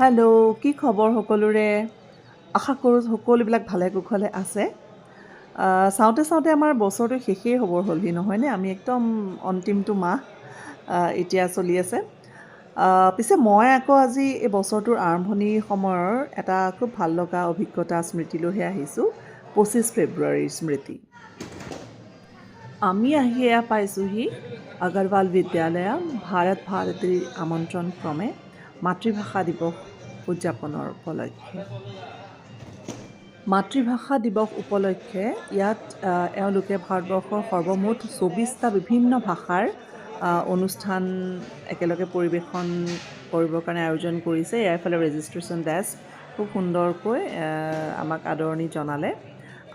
Hello', কি খবৰ সকলোৰে? আশা কৰোঁ সকলোবিলাক ভালে কুশলে আছে। চাওঁতে চাওঁতে আমাৰ বছৰটো শেষেই হ'বৰ হ'লহি নহয়নে? আমি একদম অন্তিমটো মাহ এতিয়া চলি আছে। পিছে মই আকৌ আজি এই বছৰটোৰ আৰম্ভণিৰ সময়ৰ এটা খুব ভাল লগা অভিজ্ঞতা স্মৃতিলৈহে আহিছোঁ। 25 ফেব্ৰুৱাৰীৰ স্মৃতি। আমি আহি এয়া পাইছোঁহি আগৰৱাল বিদ্যালয় ভাৰত ভাৰতীৰ আমন্ত্ৰণ ক্ৰমে মাতৃভাষা দিৱস উদযাপনৰ উপলক্ষে। মাতৃভাষা দিৱস উপলক্ষে ইয়াত এওঁলোকে ভাৰতবৰ্ষৰ সৰ্বমুঠ 24টা বিভিন্ন ভাষাৰ অনুষ্ঠান একেলগে পৰিৱেশন কৰিবৰ কাৰণে আয়োজন কৰিছে। ইয়াৰ ফালে ৰেজিষ্ট্ৰেশ্যন ডেস্ক খুব সুন্দৰকৈ আমাক আদৰণি জনালে।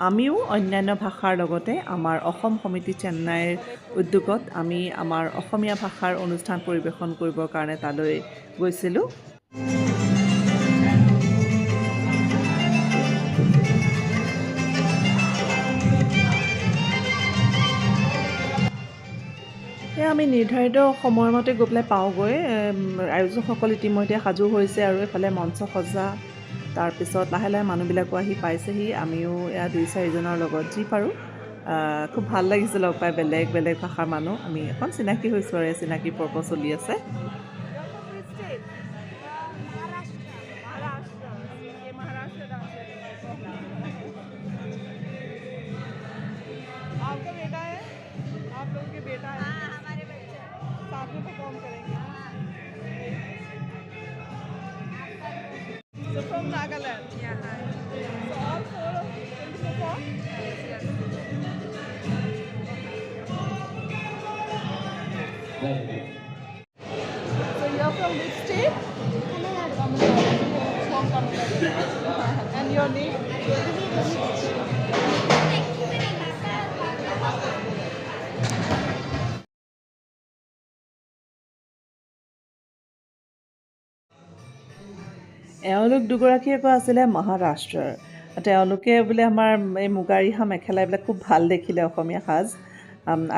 আমিও অন্যান্য ভাষাৰ লগতে আমাৰ অসম সমিতি চেন্নাইৰ উদ্যোগত আমি আমাৰ অসমীয়া ভাষাৰ অনুষ্ঠান পৰিৱেশন কৰিবৰ কাৰণে তালৈ গৈছিলোঁ। সেয়া আমি নিৰ্ধাৰিত সময়মতে গৈ পেলাই পাওঁগৈ। আয়োজকসকল ইতিমধ্যে সাজু হৈছে আৰু এইফালে মঞ্চ সজা, তাৰপিছত লাহে লাহে মানুহবিলাকো আহি পাইছেহি। আমিও এয়া 2-4জনৰ লগত যি পাৰোঁ খুব ভাল লাগিছে লগ পাই বেলেগ বেলেগ ভাষাৰ মানুহ। আমি এখন চিনাকি হৈছোঁ আৰু চিনাকি পৰ্ব চলি আছে। आपका बेटा है, आप लोगों के बेटा है, हाँ हमारे बच्चे साथ में परफॉर्म करेंगे। So from Nagaland. Yeah. So all four of you going to perform? Yes. So you're from which state? Tamil Nadu. From Tamil Nadu. And your name? এওঁলোক দুগৰাকী আকৌ আছিলে মহাৰাষ্ট্ৰৰ। তেওঁলোকে বোলে আমাৰ এই মুগা ৰিহা মেখেলা এইবিলাক খুব ভাল দেখিলে, অসমীয়া সাজ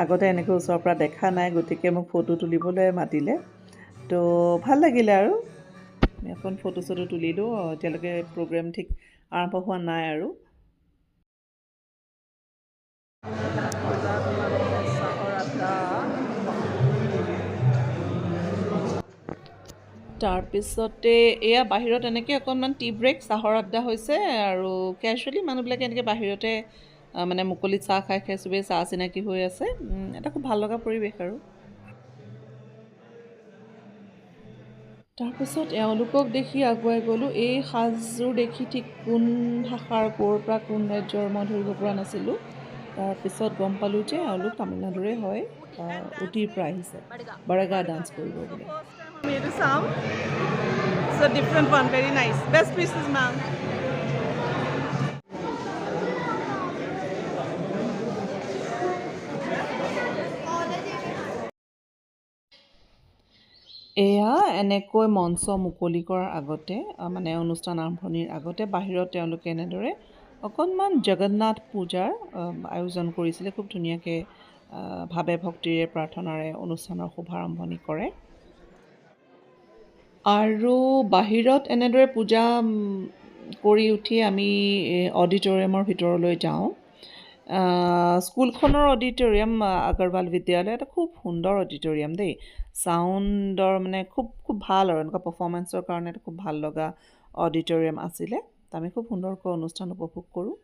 আগতে এনেকৈ ওচৰৰ পৰা দেখা নাই, গতিকে মোক ফটো তুলিবলৈ মাতিলে। তো ভাল লাগিলে আৰু আমি এখন ফটো চটো তুলিলোঁ। এতিয়ালৈকে প্ৰগ্ৰেম ঠিক আৰম্ভ হোৱা নাই আৰু। তাৰপিছতে এয়া বাহিৰত এনেকৈ অকণমান টি ব্ৰেক, চাহৰ আড্ডা হৈছে আৰু কেজুৱেলি মানুহবিলাকে এনেকৈ বাহিৰতে মানে মুকলিত চাহ খাই খাই চবেই চাহ চিনাকি হৈ আছে। এটা খুব ভাল লগা পৰিৱেশ আৰু। তাৰপিছত এওঁলোকক দেখি আগুৱাই গ'লোঁ। এই সাজযোৰ দেখি ঠিক কোন ভাষাৰ ক'ৰ পৰা কোন ৰাজ্যৰ মই ধৰিব পৰা নাছিলোঁ। তাৰপিছত গম পালোঁ যে এওঁলোক তামিলনাডুৰে হয়, উটিৰ পৰা আহিছে বাৰাগা ডান্স কৰিব বোলে। It's a different one, very nice. Best pieces, ma'am. এয়া এনেকৈ মঞ্চ মুকলি কৰাৰ আগতে মানে অনুষ্ঠান আৰম্ভণিৰ আগতে বাহিৰত তেওঁলোকে এনেদৰে অকণমান জগন্নাথ পূজাৰ আয়োজন কৰিছিলে। খুব ধুনীয়াকৈ ভাৱে ভক্তিৰে প্ৰাৰ্থনাৰে অনুষ্ঠানৰ শুভাৰম্ভণি কৰে। আৰু বাহিৰত এনেদৰে পূজা কৰি উঠি আমি অডিটৰিয়ামৰ ভিতৰলৈ যাওঁ। স্কুলখনৰ অডিটৰিয়াম আগৰৱাল বিদ্যালয় এটা খুব সুন্দৰ অডিটৰিয়াম দেই। চাউণ্ডৰ মানে খুব ভাল আৰু এনেকুৱা পাৰফৰ্মেঞ্চৰ কাৰণে এটা খুব ভাল লগা অডিটৰিয়াম আছিলে। আমি খুব সুন্দৰকৈ অনুষ্ঠান উপভোগ কৰোঁ।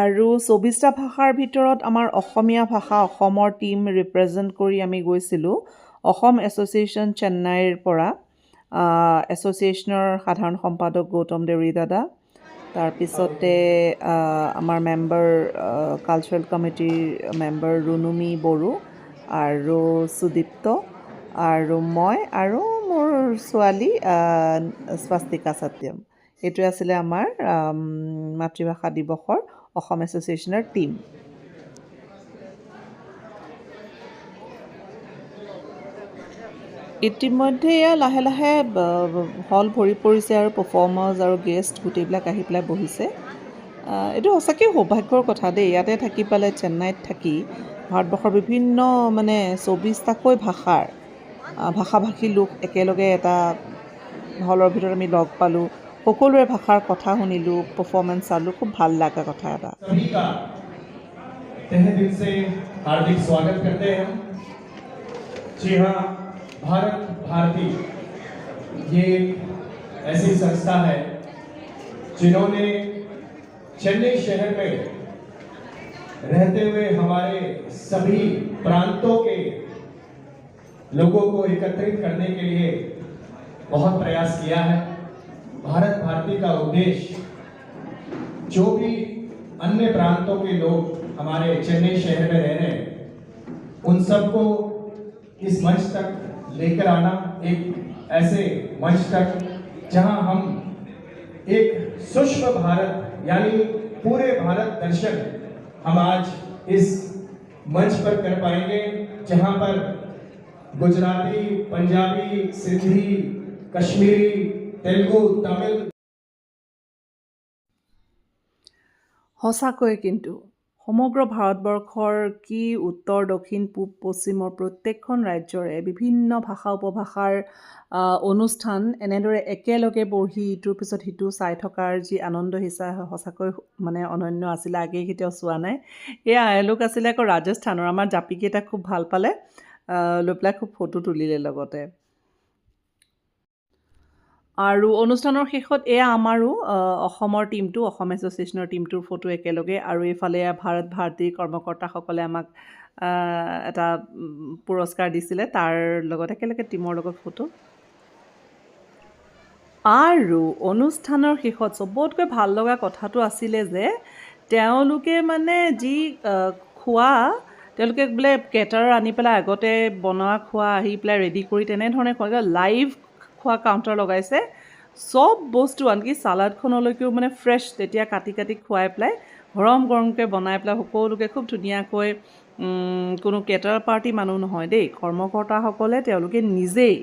আৰু 24টা ভাষাৰ ভিতৰত আমাৰ অসমীয়া ভাষা, অসমৰ টীম ৰিপ্ৰেজেণ্ট কৰি আমি গৈছিলোঁ অসম এছ'চিয়েশ্যন চেন্নাইৰ পৰা। এছ'চিয়েশ্যনৰ সাধাৰণ সম্পাদক গৌতম দেউৰী দাদা, তাৰপিছতে আমাৰ মেম্বাৰ কালচাৰেল কমিটিৰ মেম্বাৰ ৰুনুমি বড়ো আৰু সুদীপ্ত আৰু মই আৰু মোৰ ছোৱালী স্বাস্তিকা সত্যম। এইটোৱে আছিলে আমাৰ মাতৃভাষা দিৱসৰ অসম এছ'চিয়েশ্যনৰ টীম। ইতিমধ্যে এয়া লাহে লাহে হল ভৰি পৰিছে আৰু পাৰফৰ্মাৰ্ছ আৰু গেষ্ট গোটেইবিলাক আহি পেলাই বহিছে। এইটো সঁচাকৈ সৌভাগ্যৰ কথা দেই। ইয়াতে থাকি পেলাই চেন্নাইত থাকি ভাৰতবৰ্ষৰ বিভিন্ন মানে 24টাকৈ ভাষাভাষী লোক একেলগে এটা হলৰ ভিতৰত আমি লগ পালোঁ, সকলোৰে ভাষাৰ কথা শুনিলোঁ, পাৰফৰ্মেঞ্চ চালোঁ, খুব ভাল লগা কথা এটা। सभी का तहे दिल से हार्दिक स्वागत करते हैं। जी हाँ, भारत भारती ये एक ऐसी संस्था है जिन्होंने चेन्नई शहर में रहते हुए हमारे सभी प्रांतों के लोगों को एकत्रित करने के लिए बहुत प्रयास किया है। भारत भारती का उद्देश्य जो भी अन्य प्रांतों के लोग हमारे चेन्नई शहर में रह रहे हैं उन सबको इस मंच तक लेकर आना, एक ऐसे मंच तक जहां हम एक सूक्ष्म भारत यानी पूरे भारत दर्शन हम आज इस मंच पर कर पाएंगे, जहां पर गुजराती, पंजाबी, सिंधी, कश्मीरी, तेलुगु, तमिल সঁচাকৈ কিন্তু সমগ্ৰ ভাৰতবৰ্ষৰ কি উত্তৰ দক্ষিণ পূব পশ্চিমৰ প্ৰত্যেকখন ৰাজ্যৰে বিভিন্ন ভাষা উপভাষাৰ অনুষ্ঠান এনেদৰে একেলগে বহি ইটোৰ পিছত সিটো চাই থকাৰ যি আনন্দ হিচা সঁচাকৈ মানে অনন্য আছিলে, আগেই কেতিয়াও চোৱা নাই। এয়া এওঁলোক আছিলে আকৌ ৰাজস্থানৰ। আমাৰ জাপিকেইটাক খুব ভাল পালে, লৈ পেলাই খুব ফটো তুলিলে লগতে। আৰু অনুষ্ঠানৰ শেষত এয়া আমাৰো অসমৰ টীমটো, অসম এছ'চিয়েশ্যনৰ টীমটোৰ ফটো একেলগে, আৰু এইফালে ভাৰত ভাৰতীৰ কৰ্মকৰ্তাসকলে আমাক এটা পুৰস্কাৰ দিছিলে, তাৰ লগত একেলগে টীমৰ লগত ফটো। আৰু অনুষ্ঠানৰ শেষত চবতকৈ ভাল লগা কথাটো আছিলে যে তেওঁলোকে মানে যি খোৱা, তেওঁলোকে বোলে কেটাৰৰ আনি পেলাই আগতে বনোৱা খোৱা আহি পেলাই ৰেডি কৰি তেনেধৰণে খোৱা, লাইভ খোৱা কাউণ্টাৰ লগাইছে। চব বস্তু আনকি চালাডখনলৈকেও মানে ফ্ৰেছ তেতিয়া কাটি কাটি খুৱাই পেলাই গৰম গৰমকৈ বনাই পেলাই সকলোকে খুব ধুনীয়াকৈ, কোনো কেটাৰ পাৰ্টি মানুহ নহয় দেই, কৰ্মকৰ্তাসকলে তেওঁলোকে নিজেই,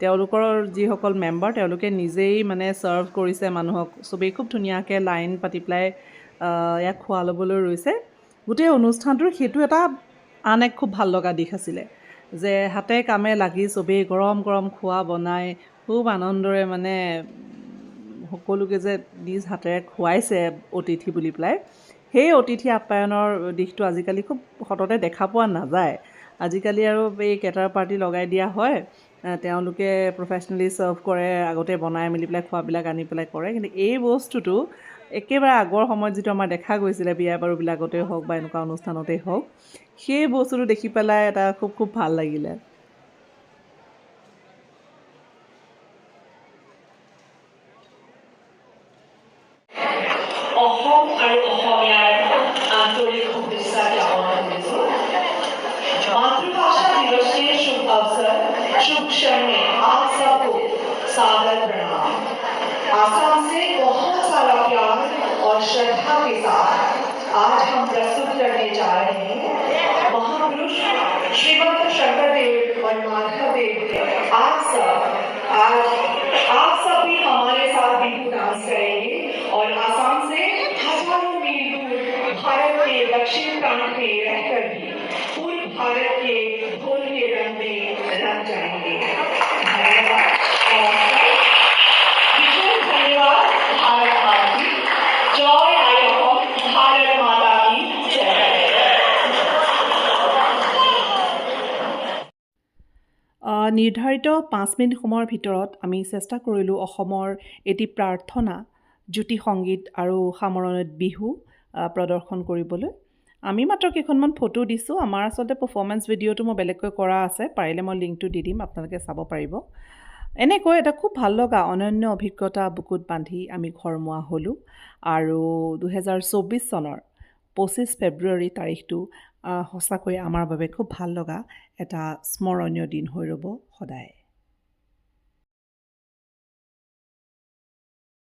তেওঁলোকৰ যিসকল মেম্বাৰ তেওঁলোকে নিজেই মানে ছাৰ্ভ কৰিছে মানুহক। চবেই খুব ধুনীয়াকৈ লাইন পাতি পেলাই ইয়াক খোৱা ল'বলৈ ৰৈছে। গোটেই অনুষ্ঠানটোৰ সেইটো এটা আন এক খুব ভাল লগা দিশ আছিলে যে হাতে কামে লাগি চবেই গৰম গৰম খোৱা বনাই খুব আনন্দৰে মানে সকলোকে যে নিজ হাতেৰে খুৱাইছে অতিথি বুলি পেলাই, সেই অতিথি আপ্যায়নৰ দিশটো আজিকালি খুব সততে দেখা পোৱা নাযায়। আজিকালি আৰু এই কেটাৰ পাৰ্টি লগাই দিয়া হয়, তেওঁলোকে প্ৰফেচনেলি ছাৰ্ভ কৰে, আগতে বনাই মেলি পেলাই খোৱাবিলাক আনি পেলাই কৰে। কিন্তু এই বস্তুটো একেবাৰে আগৰ সময়ত যিটো আমাৰ দেখা গৈছিলে বিয়া বাৰুবিলাকতেই হওক বা এনেকুৱা অনুষ্ঠানতেই হওক, সেই বস্তুটো দেখি পেলাই এটা খুব খুব ভাল লাগিলে। অসম আৰু অসমীয়াৰ আন্তৰিক শুভেচ্ছা জ্ঞাপন কৰিছোঁ। मातृभाषा दिवस के शुभ अवसर, शुभ क्षण में आप सबको सादर प्रणाम। आसाम से बहुत सारा प्यार और श्रद्धा के साथ आज हम प्रस्तुत करने जा रहे हैं महापुरुष श्रीमंत शंकरदेव और माधवदेव। आप सब भी हमारे साथ बिहू डांस करेंगे और आसाम से हजारों मील दूर भारत के दक्षिण प्रांत में रहकर भी पूर्व भारत के ढोल के रंग में रंग जाएंगे। धन्यवाद। विशेष धन्यवाद भारत भारती। जय आय अहोम, भारत माता की जय। নিৰ্ধাৰিত 5 মিনিট সময়ৰ ভিতৰত আমি চেষ্টা কৰিলোঁ অসমৰ এটি প্ৰাৰ্থনা, জ্যোতি সংগীত আৰু সামৰণিত বিহু প্ৰদৰ্শন কৰিবলৈ। আমি মাত্ৰ কেইখনমান ফটো দিছোঁ। আমাৰ আচলতে পাৰফৰ্মেঞ্চ ভিডিঅ'টো মই বেলেগকৈ কৰা আছে, পাৰিলে মই লিংকটো দি দিম, আপোনালোকে চাব পাৰিব। এনেকৈ এটা খুব ভাল লগা অনন্য অভিজ্ঞতা বুকুত বান্ধি আমি ঘৰমুৱা হ'লোঁ। আৰু 2024 চনৰ 25 ফেব্ৰুৱাৰী তাৰিখটো সঁচাকৈ আমাৰ বাবে খুব ভাল লগা এটা স্মৰণীয় দিন হৈ ৰ'ব সদায়।